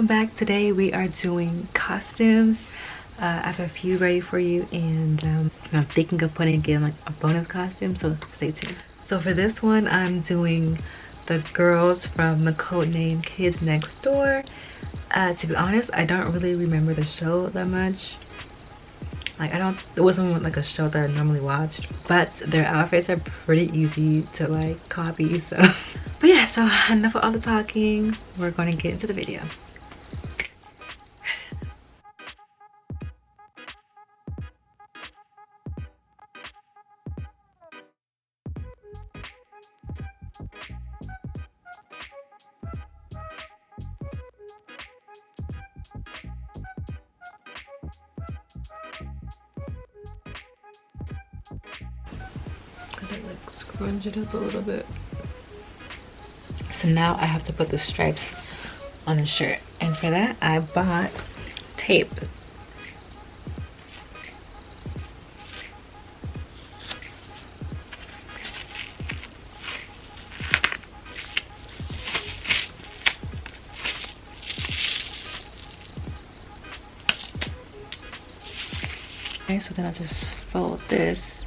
welcome back. Today we are doing costumes. I have a few ready for you, and I'm thinking of putting in like a bonus costume, so stay tuned. So for this one, I'm doing the girls from the codename Kids Next Door. To be honest, I don't really remember the show that much. Like it wasn't like a show that I normally watched, but their outfits are pretty easy to like copy, so. But yeah, so enough of all the talking. We're gonna get into the video. Gonna like scrunch it up a little bit. So now I have to put the stripes on the shirt, and for that I bought tape. Okay, so then I just fold this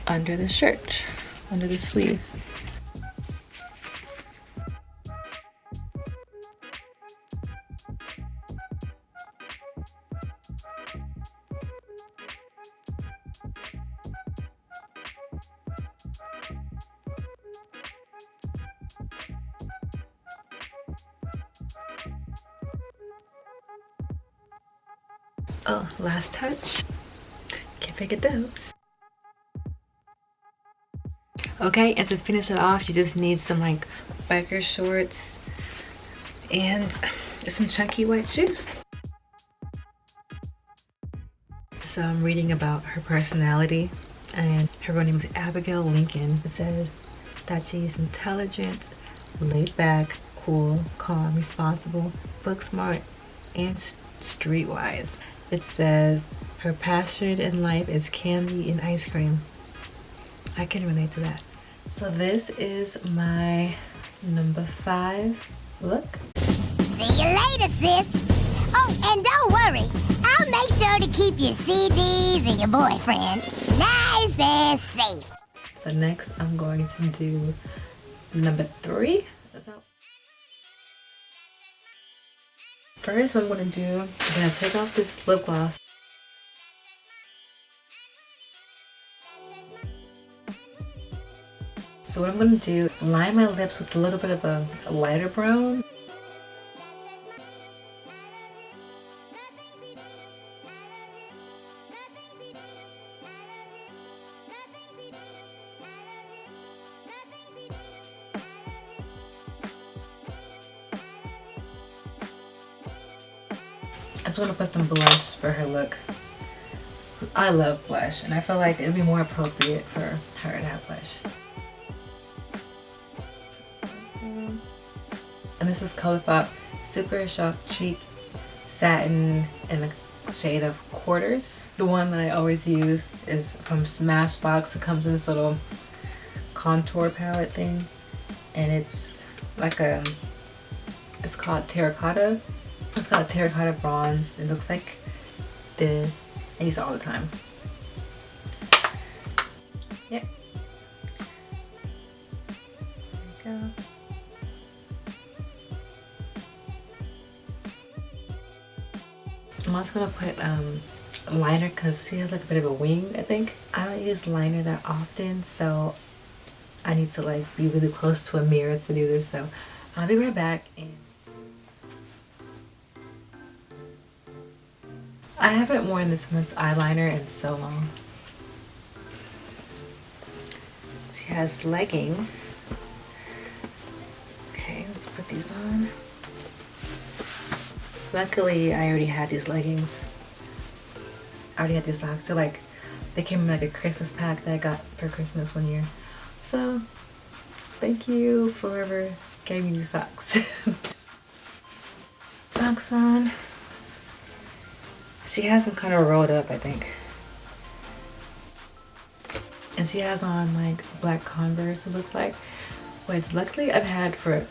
under the shirt, under the sleeve. Oh, last touch. Can't forget those. Okay, and to finish it off, you just need some like biker shorts and some chunky white shoes. So I'm reading about her personality, and her real name is Abigail Lincoln. It says that she's intelligent, laid back, cool, calm, responsible, book smart, and streetwise. It says her passion in life is candy and ice cream. I can relate to that. So this is my number 5 look. See you later, sis. Oh, and don't worry. I'll make sure to keep your CDs and your boyfriends nice and safe. So next I'm going to do number 3. First, what I'm going to do, I'm going to take off this lip gloss. So what I'm going to do, line my lips with a little bit of a lighter brown. I just want to put some blush for her look. I love blush, and I feel like it'd be more appropriate for her to have blush. And this is ColourPop Super Shock Cheek Satin in the shade of Quarters. The one that I always use is from Smashbox. It comes in this little contour palette thing, and it's like it's called Terracotta. It's got a terracotta bronze. It looks like this. I use it all the time. Yep. There we go. I'm also gonna put liner because she has like a bit of a wing, I think. I don't use liner that often, so I need to like be really close to a mirror to do this. So I'll be right back. And I haven't worn this much eyeliner in so long. She has leggings. Okay, let's put these on. Luckily, I already had these leggings. I already had these socks. So like, they came in like a Christmas pack that I got for Christmas one year. So, thank you for whoever gave me these socks. Socks on. She has them kind of rolled up, I think. And she has on like black Converse, it looks like, which luckily I've had for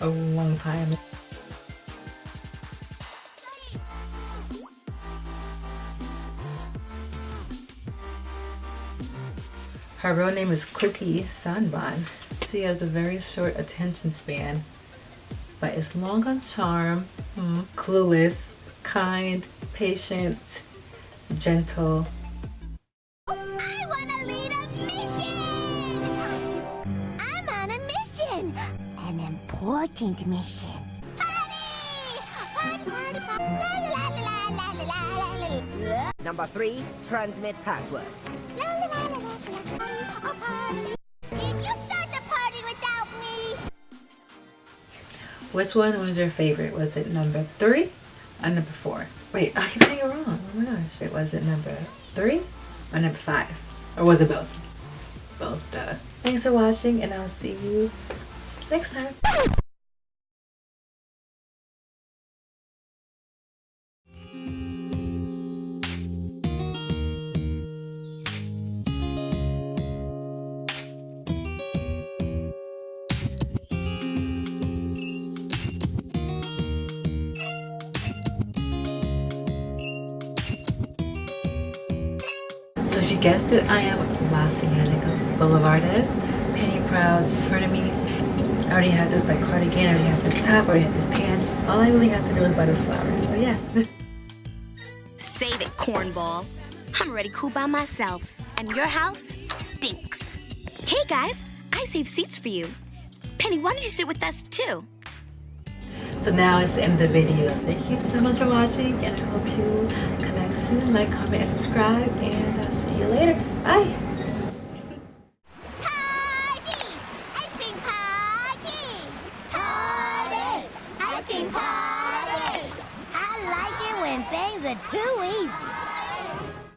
a long time. Her real name is Cookie Sanban. She has a very short attention span, but is long on charm, clueless, kind, patient, gentle. I want to lead a mission! I'm on a mission! An important mission. Party! Party, party, party! La, la, la, la, la, la, la, la. Number 3, transmit password. La, la, la, la, la, la, party. Did you start the party without me? Which one was your favorite? Was it number 3 or number 4? Wait, I keep saying it wrong. Oh my gosh. Was it number 3 or number 5? Or was it both? Both, duh. Thanks for watching, and I'll see you next time. So if you guessed it, I am Los Angeles Boulevardez, Penny Proud's in front of me. I already had this like cardigan, I already had this top, I already had this pants. All I really have to do is buy the flowers, so yeah. Save it, cornball. I'm already cool by myself, and your house stinks. Hey guys, I saved seats for you. Penny, why don't you sit with us too? So now it's the end of the video. Thank you so much for watching, and I hope you come back soon. Like, comment, and subscribe, and I'll see you later. Bye! Party! Ice cream party! Party! Ice cream party! I like it when things are too easy.